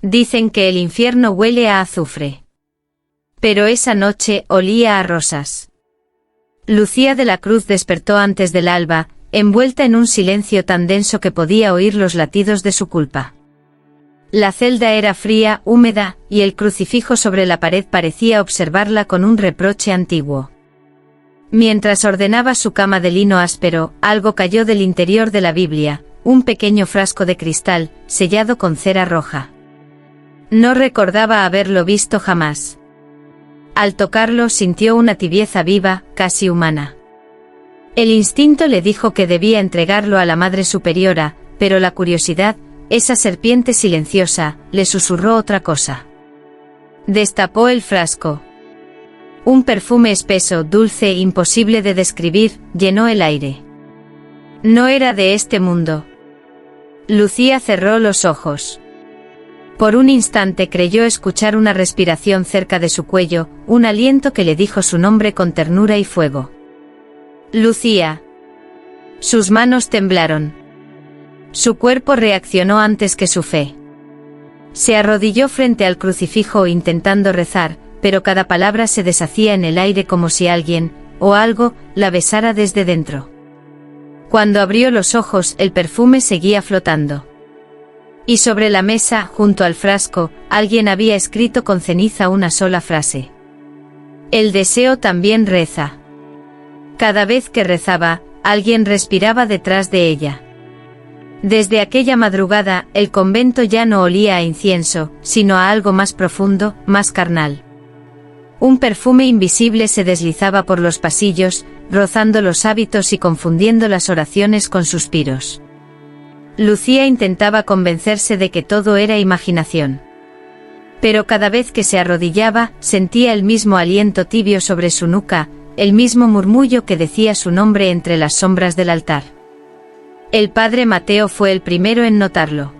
Dicen que el infierno huele a azufre. Pero esa noche olía a rosas. Lucía de la Cruz despertó antes del alba, envuelta en un silencio tan denso que podía oír los latidos de su culpa. La celda era fría, húmeda, y el crucifijo sobre la pared parecía observarla con un reproche antiguo. Mientras ordenaba su cama de lino áspero, algo cayó del interior de la Biblia, un pequeño frasco de cristal, sellado con cera roja. No recordaba haberlo visto jamás. Al tocarlo sintió una tibieza viva, casi humana. El instinto le dijo que debía entregarlo a la Madre Superiora, pero la curiosidad, esa serpiente silenciosa, le susurró otra cosa. Destapó el frasco. Un perfume espeso, dulce, imposible de describir, llenó el aire. No era de este mundo. Lucía cerró los ojos. Por un instante creyó escuchar una respiración cerca de su cuello, un aliento que le dijo su nombre con ternura y fuego. Lucía. Sus manos temblaron. Su cuerpo reaccionó antes que su fe. Se arrodilló frente al crucifijo intentando rezar, pero cada palabra se deshacía en el aire como si alguien, o algo, la besara desde dentro. Cuando abrió los ojos, el perfume seguía flotando. Y sobre la mesa, junto al frasco, alguien había escrito con ceniza una sola frase. El deseo también reza. Cada vez que rezaba, alguien respiraba detrás de ella. Desde aquella madrugada, el convento ya no olía a incienso, sino a algo más profundo, más carnal. Un perfume invisible se deslizaba por los pasillos, rozando los hábitos y confundiendo las oraciones con suspiros. Lucía intentaba convencerse de que todo era imaginación. Pero cada vez que se arrodillaba, sentía el mismo aliento tibio sobre su nuca, el mismo murmullo que decía su nombre entre las sombras del altar. El padre Mateo fue el primero en notarlo.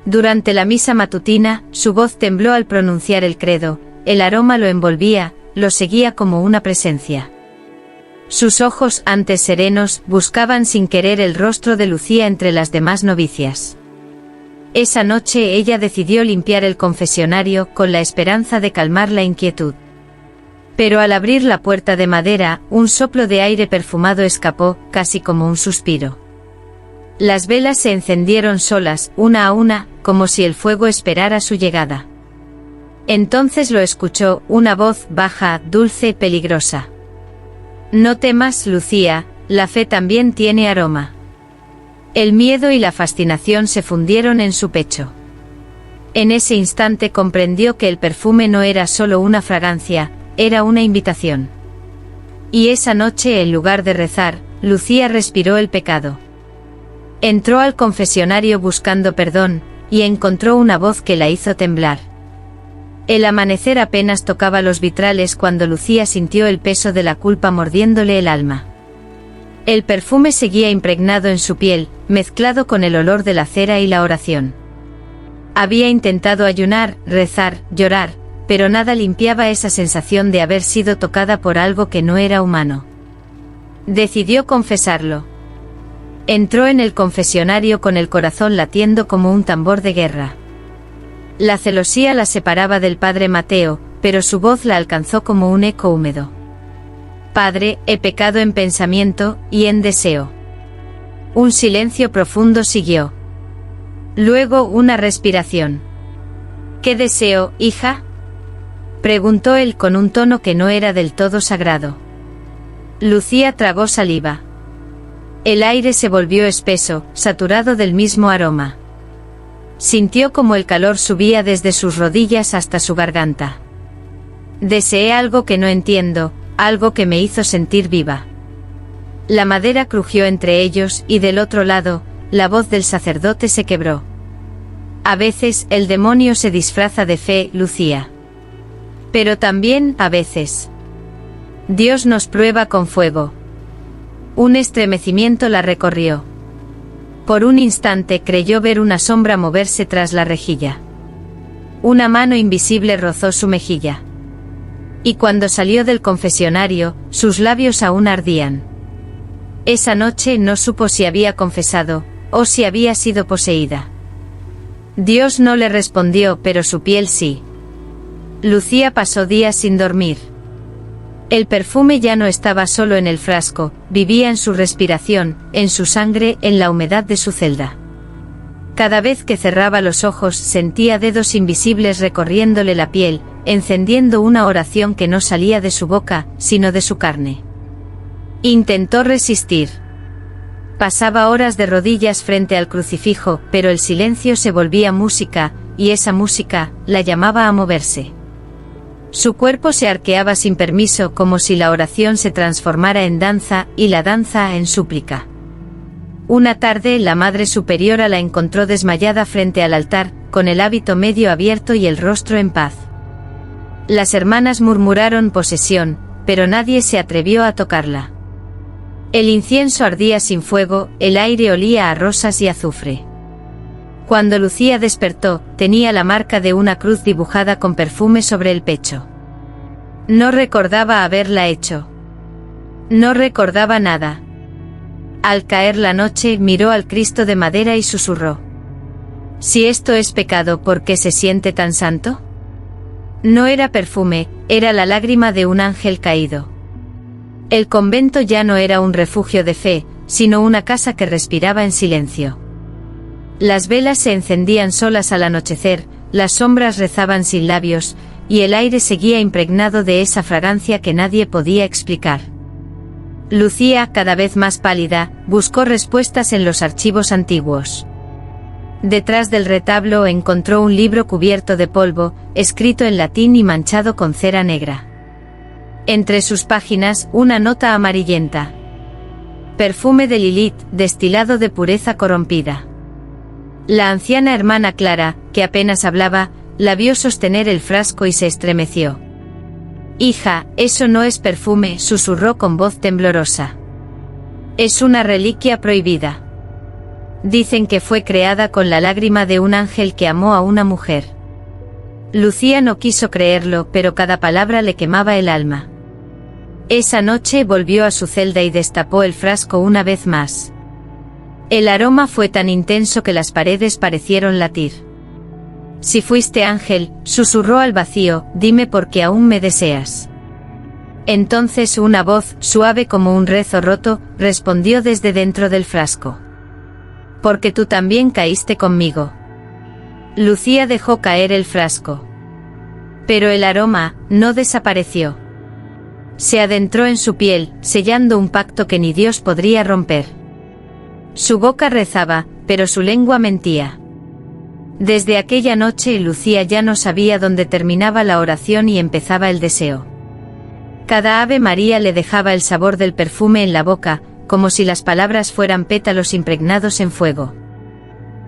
Durante la misa matutina, su voz tembló al pronunciar el credo, el aroma lo envolvía, lo seguía como una presencia. Sus ojos, antes serenos, buscaban sin querer el rostro de Lucía entre las demás novicias. Esa noche ella decidió limpiar el confesionario con la esperanza de calmar la inquietud. Pero al abrir la puerta de madera, un soplo de aire perfumado escapó, casi como un suspiro. Las velas se encendieron solas, una a una, como si el fuego esperara su llegada. Entonces lo escuchó, una voz baja, dulce, peligrosa. No temas, Lucía, la fe también tiene aroma. El miedo y la fascinación se fundieron en su pecho. En ese instante comprendió que el perfume no era solo una fragancia, era una invitación. Y esa noche, en lugar de rezar, Lucía respiró el pecado. Entró al confesionario buscando perdón, y encontró una voz que la hizo temblar. El amanecer apenas tocaba los vitrales cuando Lucía sintió el peso de la culpa mordiéndole el alma. El perfume seguía impregnado en su piel, mezclado con el olor de la cera y la oración. Había intentado ayunar, rezar, llorar, pero nada limpiaba esa sensación de haber sido tocada por algo que no era humano. Decidió confesarlo. Entró en el confesionario con el corazón latiendo como un tambor de guerra. La celosía la separaba del padre Mateo, pero su voz la alcanzó como un eco húmedo. Padre, he pecado en pensamiento y en deseo. Un silencio profundo siguió. Luego una respiración. ¿Qué deseo, hija? Preguntó él con un tono que no era del todo sagrado. Lucía tragó saliva. El aire se volvió espeso, saturado del mismo aroma. Sintió como el calor subía desde sus rodillas hasta su garganta. Deseé algo que no entiendo, algo que me hizo sentir viva. La madera crujió entre ellos y del otro lado, la voz del sacerdote se quebró. A veces el demonio se disfraza de fe, Lucía. Pero también, a veces, Dios nos prueba con fuego. Un estremecimiento la recorrió. Por un instante creyó ver una sombra moverse tras la rejilla. Una mano invisible rozó su mejilla. Y cuando salió del confesionario, sus labios aún ardían. Esa noche no supo si había confesado, o si había sido poseída. Dios no le respondió, pero su piel sí. Lucía pasó días sin dormir. El perfume ya no estaba solo en el frasco, vivía en su respiración, en su sangre, en la humedad de su celda. Cada vez que cerraba los ojos sentía dedos invisibles recorriéndole la piel, encendiendo una oración que no salía de su boca, sino de su carne. Intentó resistir. Pasaba horas de rodillas frente al crucifijo, pero el silencio se volvía música, y esa música la llamaba a moverse. Su cuerpo se arqueaba sin permiso, como si la oración se transformara en danza, y la danza en súplica. Una tarde la Madre Superiora la encontró desmayada frente al altar, con el hábito medio abierto y el rostro en paz. Las hermanas murmuraron posesión, pero nadie se atrevió a tocarla. El incienso ardía sin fuego, el aire olía a rosas y azufre. Cuando Lucía despertó, tenía la marca de una cruz dibujada con perfume sobre el pecho. No recordaba haberla hecho. No recordaba nada. Al caer la noche, miró al Cristo de madera y susurró: «Si esto es pecado, ¿por qué se siente tan santo?». No era perfume, era la lágrima de un ángel caído. El convento ya no era un refugio de fe, sino una casa que respiraba en silencio. Las velas se encendían solas al anochecer, las sombras rezaban sin labios, y el aire seguía impregnado de esa fragancia que nadie podía explicar. Lucía, cada vez más pálida, buscó respuestas en los archivos antiguos. Detrás del retablo encontró un libro cubierto de polvo, escrito en latín y manchado con cera negra. Entre sus páginas, una nota amarillenta. Perfume de Lilith, destilado de pureza corrompida. La anciana hermana Clara, que apenas hablaba, la vio sostener el frasco y se estremeció. «Hija, eso no es perfume», susurró con voz temblorosa. «Es una reliquia prohibida. Dicen que fue creada con la lágrima de un ángel que amó a una mujer». Lucía no quiso creerlo, pero cada palabra le quemaba el alma. Esa noche volvió a su celda y destapó el frasco una vez más. El aroma fue tan intenso que las paredes parecieron latir. «Si fuiste ángel», susurró al vacío, «dime por qué aún me deseas». Entonces una voz, suave como un rezo roto, respondió desde dentro del frasco: «Porque tú también caíste conmigo». Lucía dejó caer el frasco. Pero el aroma no desapareció. Se adentró en su piel, sellando un pacto que ni Dios podría romper. Su boca rezaba, pero su lengua mentía. Desde aquella noche Lucía ya no sabía dónde terminaba la oración y empezaba el deseo. Cada Ave María le dejaba el sabor del perfume en la boca, como si las palabras fueran pétalos impregnados en fuego.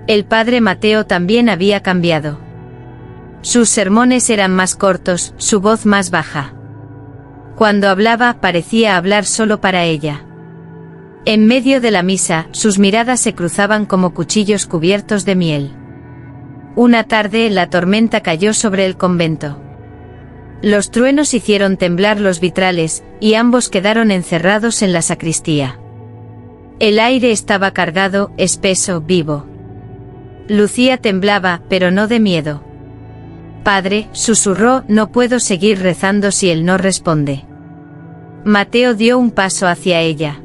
El padre Mateo también había cambiado. Sus sermones eran más cortos, su voz más baja. Cuando hablaba, parecía hablar solo para ella. En medio de la misa, sus miradas se cruzaban como cuchillos cubiertos de miel. Una tarde, la tormenta cayó sobre el convento. Los truenos hicieron temblar los vitrales, y ambos quedaron encerrados en la sacristía. El aire estaba cargado, espeso, vivo. Lucía temblaba, pero no de miedo. «Padre», susurró, «no puedo seguir rezando si él no responde». Mateo dio un paso hacia ella.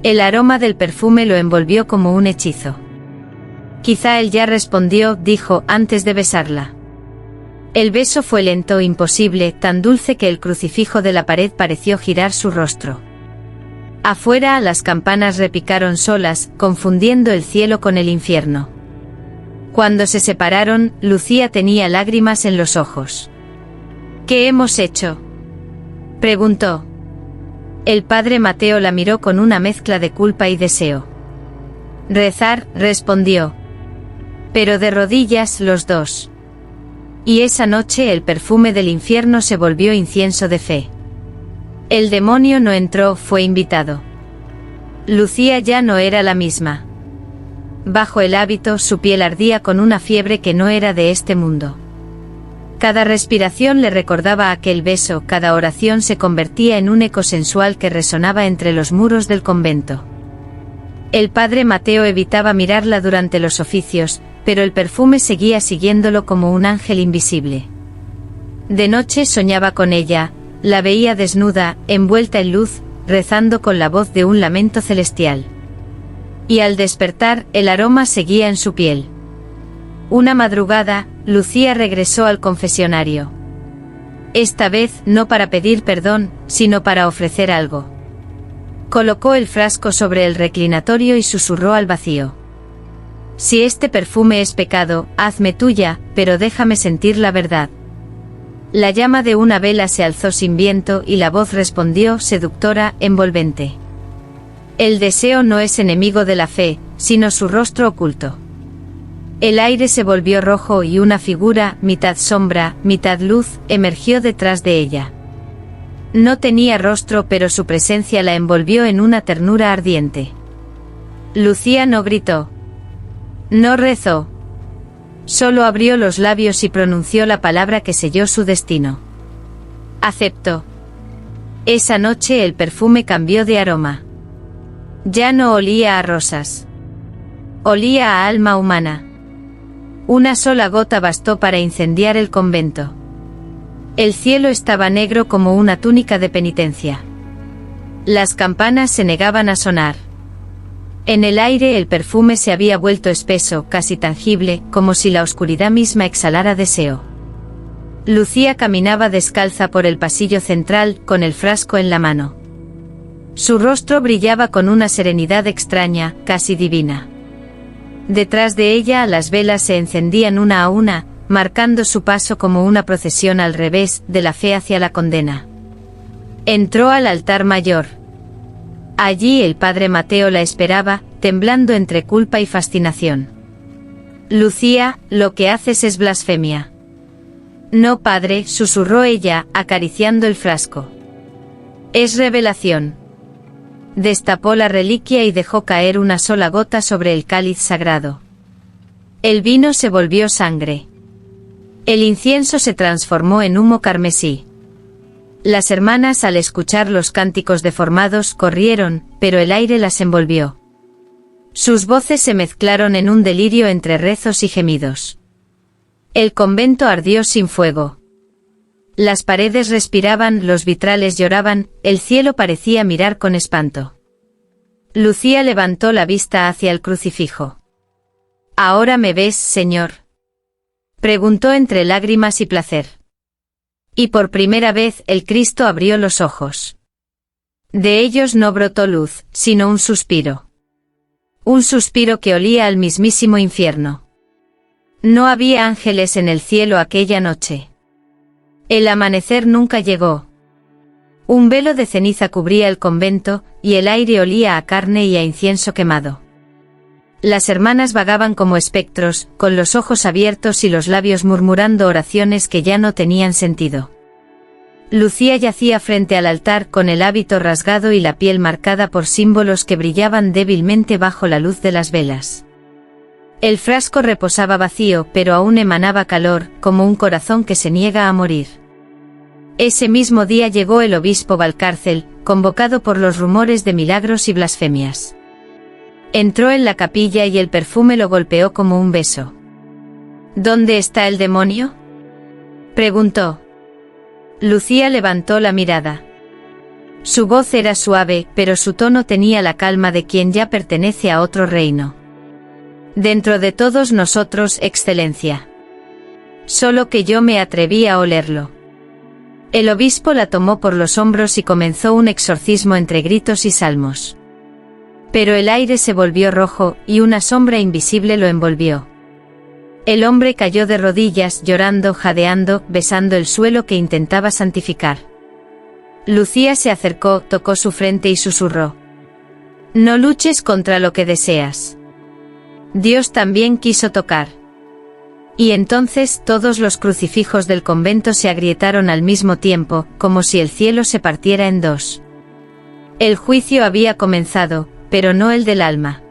El aroma del perfume lo envolvió como un hechizo. «Quizá él ya respondió», dijo, antes de besarla. El beso fue lento, imposible, tan dulce que el crucifijo de la pared pareció girar su rostro. Afuera, las campanas repicaron solas, confundiendo el cielo con el infierno. Cuando se separaron, Lucía tenía lágrimas en los ojos. «¿Qué hemos hecho?», preguntó. El padre Mateo la miró con una mezcla de culpa y deseo. «Rezar», respondió. Pero de rodillas los dos. Y esa noche el perfume del infierno se volvió incienso de fe. El demonio no entró, fue invitado. Lucía ya no era la misma. Bajo el hábito, su piel ardía con una fiebre que no era de este mundo. Cada respiración le recordaba aquel beso, cada oración se convertía en un eco sensual que resonaba entre los muros del convento. El padre Mateo evitaba mirarla durante los oficios, pero el perfume seguía siguiéndolo como un ángel invisible. De noche soñaba con ella, la veía desnuda, envuelta en luz, rezando con la voz de un lamento celestial. Y al despertar, el aroma seguía en su piel. Una madrugada, Lucía regresó al confesionario. Esta vez no para pedir perdón, sino para ofrecer algo. Colocó el frasco sobre el reclinatorio y susurró al vacío. Si este perfume es pecado, hazme tuya, pero déjame sentir la verdad. La llama de una vela se alzó sin viento y la voz respondió seductora, envolvente. El deseo no es enemigo de la fe, sino su rostro oculto. El aire se volvió rojo y una figura, mitad sombra, mitad luz, emergió detrás de ella. No tenía rostro, pero su presencia la envolvió en una ternura ardiente. Lucía no gritó. No rezó. Solo abrió los labios y pronunció la palabra que selló su destino. Acepto. Esa noche el perfume cambió de aroma. Ya no olía a rosas. Olía a alma humana. Una sola gota bastó para incendiar el convento. El cielo estaba negro como una túnica de penitencia. Las campanas se negaban a sonar. En el aire el perfume se había vuelto espeso, casi tangible, como si la oscuridad misma exhalara deseo. Lucía caminaba descalza por el pasillo central, con el frasco en la mano. Su rostro brillaba con una serenidad extraña, casi divina. Detrás de ella las velas se encendían una a una, marcando su paso como una procesión al revés, de la fe hacia la condena. Entró al altar mayor. Allí el padre Mateo la esperaba, temblando entre culpa y fascinación. Lucía, lo que haces es blasfemia. No, padre, susurró ella, acariciando el frasco. Es revelación. Destapó la reliquia y dejó caer una sola gota sobre el cáliz sagrado. El vino se volvió sangre. El incienso se transformó en humo carmesí. Las hermanas, al escuchar los cánticos deformados, corrieron, pero el aire las envolvió. Sus voces se mezclaron en un delirio entre rezos y gemidos. El convento ardió sin fuego. Las paredes respiraban, los vitrales lloraban, el cielo parecía mirar con espanto. Lucía levantó la vista hacia el crucifijo. ¿Ahora me ves, Señor?, preguntó entre lágrimas y placer. Y por primera vez el Cristo abrió los ojos. De ellos no brotó luz, sino un suspiro. Un suspiro que olía al mismísimo infierno. No había ángeles en el cielo aquella noche. El amanecer nunca llegó. Un velo de ceniza cubría el convento, y el aire olía a carne y a incienso quemado. Las hermanas vagaban como espectros, con los ojos abiertos y los labios murmurando oraciones que ya no tenían sentido. Lucía yacía frente al altar con el hábito rasgado y la piel marcada por símbolos que brillaban débilmente bajo la luz de las velas. El frasco reposaba vacío, pero aún emanaba calor, como un corazón que se niega a morir. Ese mismo día llegó el obispo Valcárcel, convocado por los rumores de milagros y blasfemias. Entró en la capilla y el perfume lo golpeó como un beso. ¿Dónde está el demonio?, preguntó. Lucía levantó la mirada. Su voz era suave, pero su tono tenía la calma de quien ya pertenece a otro reino. Dentro de todos nosotros, Excelencia. Solo que yo me atreví a olerlo. El obispo la tomó por los hombros y comenzó un exorcismo entre gritos y salmos. Pero el aire se volvió rojo, y una sombra invisible lo envolvió. El hombre cayó de rodillas, llorando, jadeando, besando el suelo que intentaba santificar. Lucía se acercó, tocó su frente y susurró. No luches contra lo que deseas. Dios también quiso tocar. Y entonces todos los crucifijos del convento se agrietaron al mismo tiempo, como si el cielo se partiera en dos. El juicio había comenzado, pero no el del alma.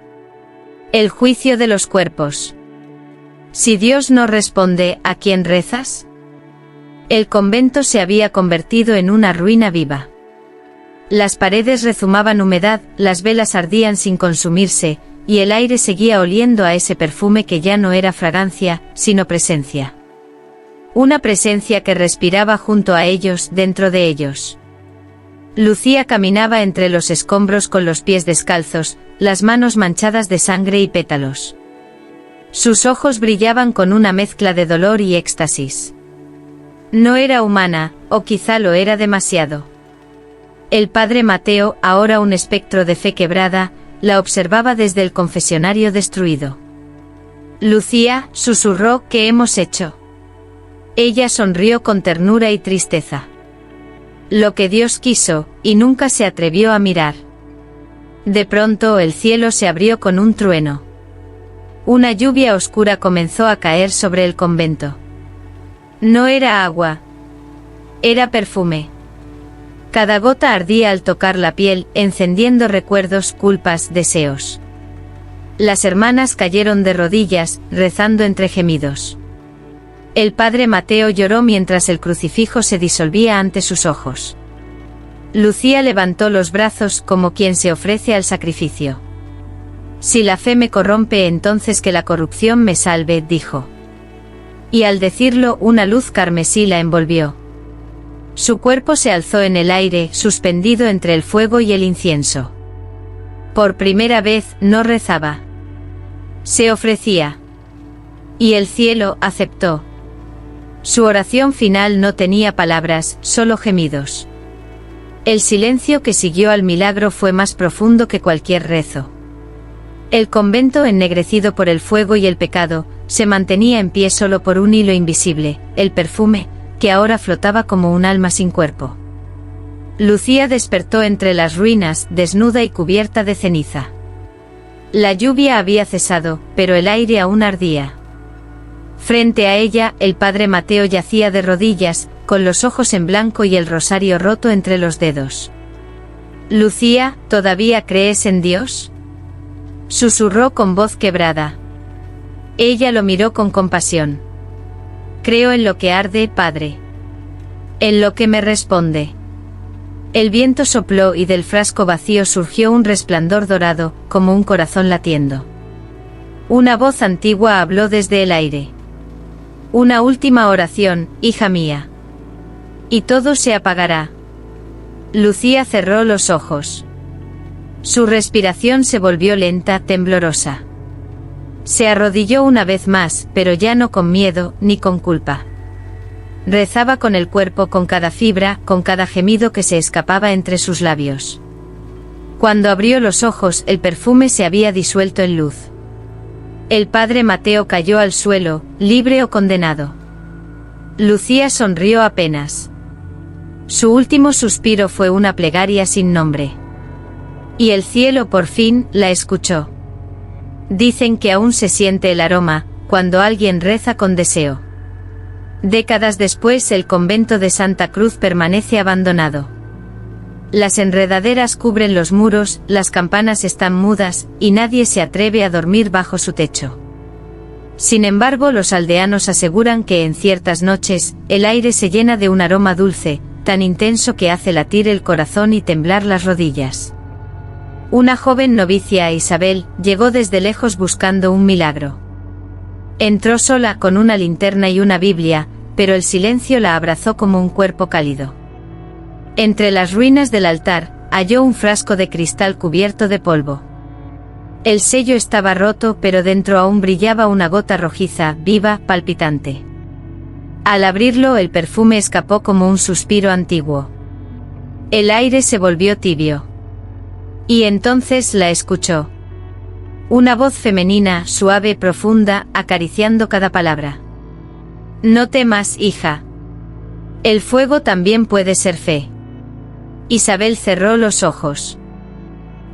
El juicio de los cuerpos. Si Dios no responde, ¿a quién rezas? El convento se había convertido en una ruina viva. Las paredes rezumaban humedad, las velas ardían sin consumirse, y el aire seguía oliendo a ese perfume que ya no era fragancia, sino presencia. Una presencia que respiraba junto a ellos, dentro de ellos. Lucía caminaba entre los escombros con los pies descalzos, las manos manchadas de sangre y pétalos. Sus ojos brillaban con una mezcla de dolor y éxtasis. No era humana, o quizá lo era demasiado. El padre Mateo, ahora un espectro de fe quebrada, la observaba desde el confesionario destruido. Lucía, susurró, ¿qué hemos hecho? Ella sonrió con ternura y tristeza. Lo que Dios quiso, y nunca se atrevió a mirar. De pronto el cielo se abrió con un trueno. Una lluvia oscura comenzó a caer sobre el convento. No era agua. Era perfume. Cada gota ardía al tocar la piel, encendiendo recuerdos, culpas, deseos. Las hermanas cayeron de rodillas, rezando entre gemidos. El padre Mateo lloró mientras el crucifijo se disolvía ante sus ojos. Lucía levantó los brazos como quien se ofrece al sacrificio. Si la fe me corrompe, entonces que la corrupción me salve, dijo. Y al decirlo, una luz carmesí la envolvió. Su cuerpo se alzó en el aire, suspendido entre el fuego y el incienso. Por primera vez, no rezaba. Se ofrecía. Y el cielo aceptó. Su oración final no tenía palabras, solo gemidos. El silencio que siguió al milagro fue más profundo que cualquier rezo. El convento, ennegrecido por el fuego y el pecado, se mantenía en pie solo por un hilo invisible, el perfume, que ahora flotaba como un alma sin cuerpo. Lucía despertó entre las ruinas, desnuda y cubierta de ceniza. La lluvia había cesado, pero el aire aún ardía. Frente a ella, el padre Mateo yacía de rodillas, con los ojos en blanco y el rosario roto entre los dedos. Lucía, ¿todavía crees en Dios?, susurró con voz quebrada. Ella lo miró con compasión. Creo en lo que arde, padre. En lo que me responde. El viento sopló y del frasco vacío surgió un resplandor dorado, como un corazón latiendo. Una voz antigua habló desde el aire. Una última oración, hija mía. Y todo se apagará. Lucía cerró los ojos. Su respiración se volvió lenta, temblorosa. Se arrodilló una vez más, pero ya no con miedo, ni con culpa. Rezaba con el cuerpo, con cada fibra, con cada gemido que se escapaba entre sus labios. Cuando abrió los ojos, el perfume se había disuelto en luz. El padre Mateo cayó al suelo, libre o condenado. Lucía sonrió apenas. Su último suspiro fue una plegaria sin nombre. Y el cielo por fin la escuchó. Dicen que aún se siente el aroma, cuando alguien reza con deseo. Décadas después, el convento de Santa Cruz permanece abandonado. Las enredaderas cubren los muros, las campanas están mudas, y nadie se atreve a dormir bajo su techo. Sin embargo, los aldeanos aseguran que en ciertas noches, el aire se llena de un aroma dulce, tan intenso que hace latir el corazón y temblar las rodillas. Una joven novicia, Isabel, llegó desde lejos buscando un milagro. Entró sola con una linterna y una Biblia, pero el silencio la abrazó como un cuerpo cálido. Entre las ruinas del altar, halló un frasco de cristal cubierto de polvo. El sello estaba roto, pero dentro aún brillaba una gota rojiza, viva, palpitante. Al abrirlo, el perfume escapó como un suspiro antiguo. El aire se volvió tibio. Y entonces la escuchó. Una voz femenina, suave, profunda, acariciando cada palabra. No temas, hija. El fuego también puede ser fe. Isabel cerró los ojos.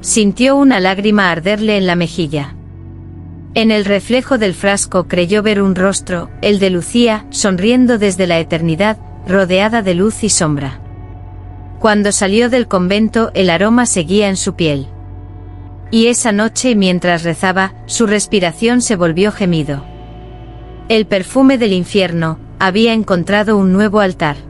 Sintió una lágrima arderle en la mejilla. En el reflejo del frasco creyó ver un rostro, el de Lucía, sonriendo desde la eternidad, rodeada de luz y sombra. Cuando salió del convento, el aroma seguía en su piel. Y esa noche, mientras rezaba, su respiración se volvió gemido. El perfume del infierno había encontrado un nuevo altar.